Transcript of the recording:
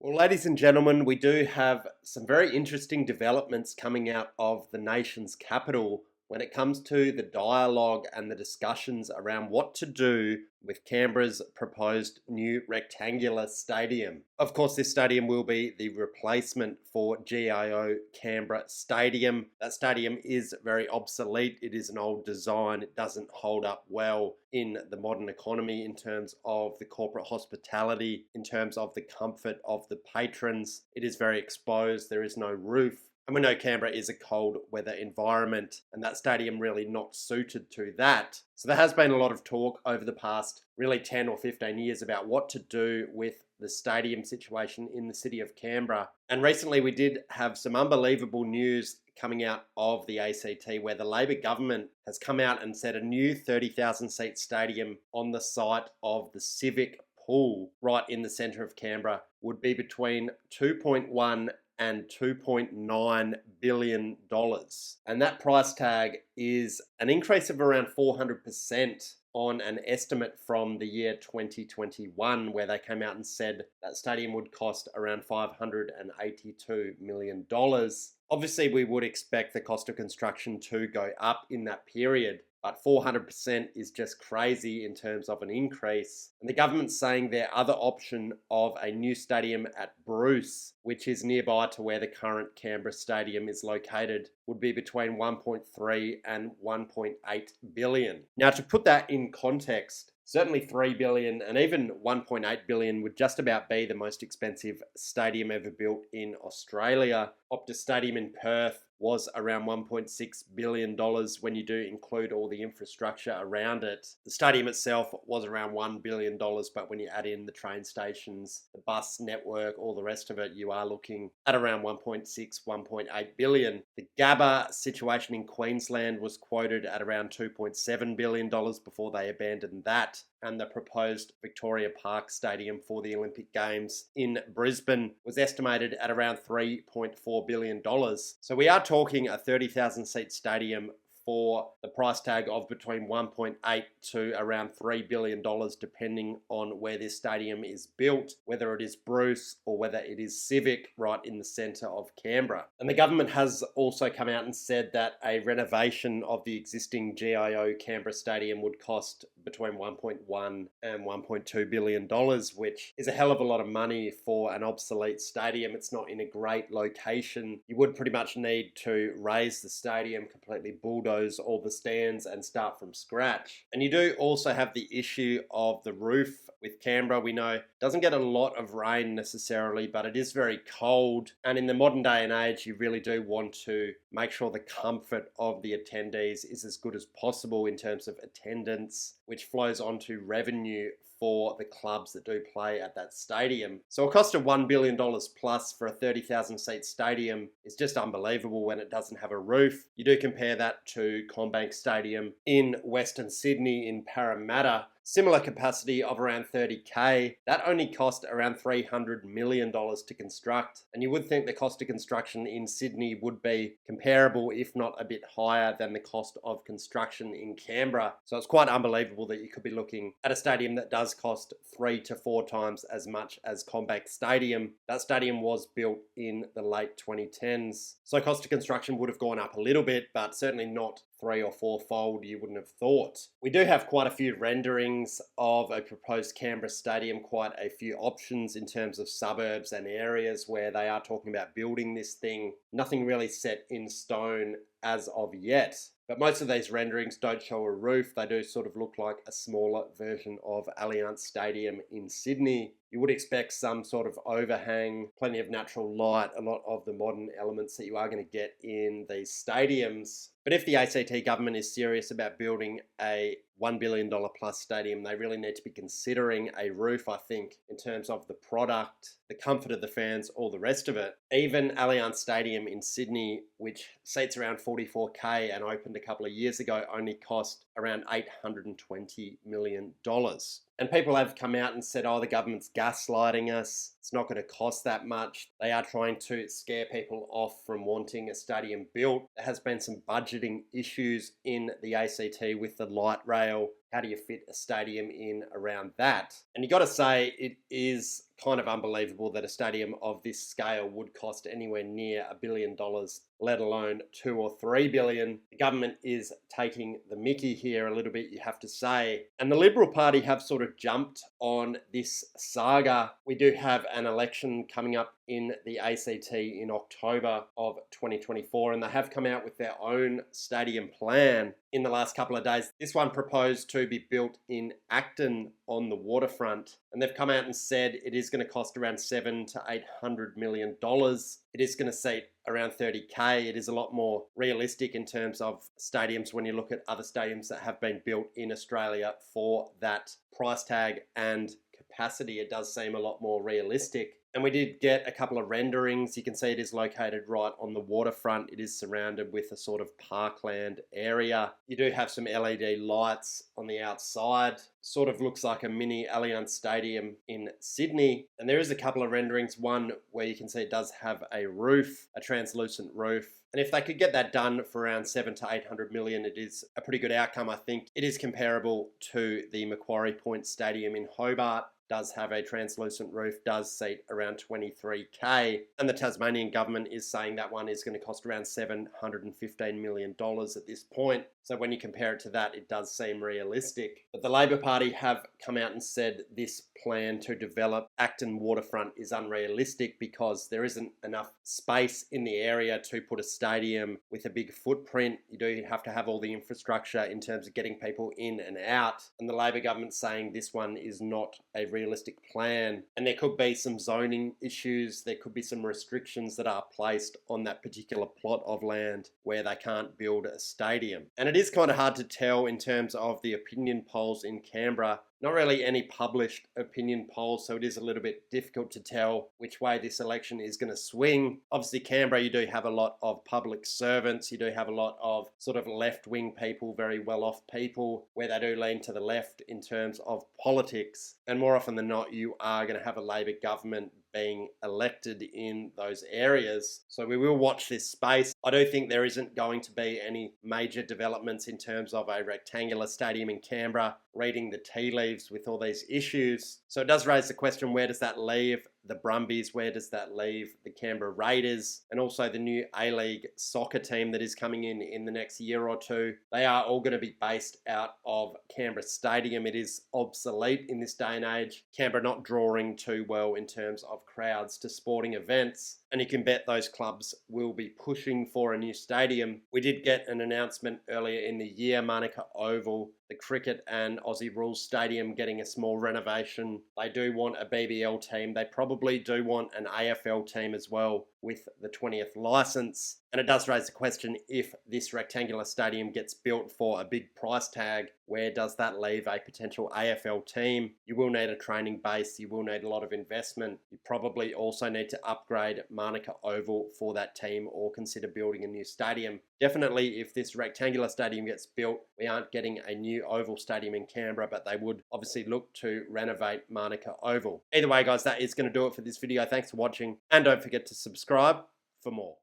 Well, ladies and gentlemen, we do have some very interesting developments coming out of the nation's capital when it comes to the dialogue and the discussions around what to do with Canberra's proposed new rectangular stadium. Of course, this stadium will be the replacement for GIO Canberra Stadium. That stadium is very obsolete. It is an old design. It doesn't hold up well in the modern economy in terms of the corporate hospitality, in terms of the comfort of the patrons. It is very exposed. There is no roof. And we know Canberra is a cold weather environment, and that stadium really not suited to that. So there has been a lot of talk over the past really 10 or 15 years about what to do with the stadium situation in the city of Canberra. And recently we did have some unbelievable news coming out of the ACT where the Labor government has come out and said a new 30,000 seat stadium on the site of the Civic Pool right in the centre of Canberra would be between 2.1 and $2.9 billion. And that price tag is an increase of around 400% on an estimate from the year 2021, where they came out and said that stadium would cost around $582 million. Obviously, we would expect the cost of construction to go up in that period, but 400% is just crazy in terms of an increase. And the government's saying their other option of a new stadium at Bruce, which is nearby to where the current Canberra Stadium is located, would be between 1.3 and 1.8 billion. Now, to put that in context, certainly 3 billion and even 1.8 billion would just about be the most expensive stadium ever built in Australia. Optus Stadium in Perth was around $1.6 billion when you do include all the infrastructure around it. The stadium itself was around $1 billion, but when you add in the train stations, the bus network, all the rest of it, you are looking at around 1.6, 1.8 billion. The Gabba situation in Queensland was quoted at around $2.7 billion before they abandoned that. And the proposed Victoria Park Stadium for the Olympic Games in Brisbane was estimated at around $3.4 billion. So we are talking a 30,000 seat stadium for the price tag of between 1.8 to around $3 billion, depending on where this stadium is built, whether it is Bruce or whether it is Civic right in the centre of Canberra. And the government has also come out and said that a renovation of the existing GIO Canberra Stadium would cost between 1.1 and $1.2 billion, which is a hell of a lot of money for an obsolete stadium. It's not in a great location. You would pretty much need to raise the stadium, completely bulldoze all the stands and start from scratch. And you do also have the issue of the roof with Canberra. We know it doesn't get a lot of rain necessarily, but it is very cold. And in the modern day and age, you really do want to make sure the comfort of the attendees is as good as possible in terms of attendance, which flows onto revenue for the clubs that do play at that stadium. So a cost of $1 billion plus for a 30,000 seat stadium is just unbelievable when it doesn't have a roof. You do compare that to CommBank Stadium in Western Sydney in Parramatta, similar capacity of around 30k. That only cost around $300 million to construct. And you would think the cost of construction in Sydney would be comparable, if not a bit higher than the cost of construction in Canberra. So it's quite unbelievable that you could be looking at a stadium that does cost 3 to 4 times as much as CommBank Stadium. That stadium was built in the late 2010s. So cost of construction would have gone up a little bit, but certainly not 3 or 4-fold you wouldn't have thought. We do have quite a few renderings of a proposed Canberra Stadium, quite a few options in terms of suburbs and areas where they are talking about building this thing. Nothing really set in stone as of yet. But most of these renderings don't show a roof. They do sort of look like a smaller version of Allianz Stadium in Sydney. You would expect some sort of overhang, plenty of natural light, a lot of the modern elements that you are going to get in these stadiums. But if the ACT government is serious about building a $1 billion plus stadium, they really need to be considering a roof, I think, in terms of the product, the comfort of the fans, all the rest of it. Even Allianz Stadium in Sydney, which seats around 44k and opened a couple of years ago, only cost around $820 million. And people have come out and said, oh, the government's gaslighting us. It's not going to cost that much. They are trying to scare people off from wanting a stadium built. There has been some budgeting issues in the ACT with the light rail. How do you fit a stadium in around that? And you got to say it is kind of unbelievable that a stadium of this scale would cost anywhere near $1 billion, let alone 2 or 3 billion. The government is taking the mickey here a little bit, you have to say. And the Liberal Party have sort of jumped on this saga. We do have an election coming up in the ACT in October of 2024, and they have come out with their own stadium plan in the last couple of days. This one proposed to be built in Acton on the waterfront, and they've come out and said it is going to cost around $700 to $800 million. It is going to seat around 30k. It is a lot more realistic in terms of stadiums when you look at other stadiums that have been built in Australia for that price tag and capacity. It does seem a lot more realistic. And we did get a couple of renderings. You can see it is located right on the waterfront. It is surrounded with a sort of parkland area. You do have some LED lights on the outside. Sort of looks like a mini Allianz Stadium in Sydney. And there is a couple of renderings. One where you can see it does have a roof, a translucent roof. And if they could get that done for around 700 to 800 million, it is a pretty good outcome, I think. It is comparable to the Macquarie Point Stadium in Hobart. Does have a translucent roof, does seat around 23k. And the Tasmanian government is saying that one is going to cost around $715 million at this point. So when you compare it to that, it does seem realistic. But the Labor Party have come out and said this plan to develop Acton Waterfront is unrealistic because there isn't enough space in the area to put a stadium with a big footprint. You do have to have all the infrastructure in terms of getting people in and out. And the Labor government's saying this one is not a realistic plan. And there could be some zoning issues. There could be some restrictions that are placed on that particular plot of land where they can't build a stadium. And it is kind of hard to tell in terms of the opinion polls in Canberra. Not really any published opinion polls, so it is a little bit difficult to tell which way this election is going to swing. Obviously, Canberra, you do have a lot of public servants. You do have a lot of sort of left-wing people, very well-off people, where they do lean to the left in terms of politics. And more often than not, you are going to have a Labor government being elected in those areas. So we will watch this space. I do think there isn't going to be any major developments in terms of a rectangular stadium in Canberra, reading the tea leaves with all these issues. So it does raise the question, where does that leave the Brumbies? Where does that leave the Canberra Raiders? And also the new A-League soccer team that is coming in the next year or two. They are all going to be based out of Canberra Stadium. It is obsolete in this day and age. Canberra not drawing too well in terms of crowds to sporting events. And you can bet those clubs will be pushing for a new stadium. We did get an announcement earlier in the year, Manuka Oval, the cricket and Aussie Rules Stadium getting a small renovation. They do want a BBL team. They probably do want an AFL team as well with the 20th licence. And it does raise the question, if this rectangular stadium gets built for a big price tag, where does that leave a potential AFL team? You will need a training base. You will need a lot of investment. You probably also need to upgrade Manuka Oval for that team or consider building a new stadium. Definitely, if this rectangular stadium gets built, we aren't getting a new oval stadium in Canberra, but they would obviously look to renovate Manuka Oval. Either way, guys, that is going to do it for this video. Thanks for watching, and don't forget to subscribe for more.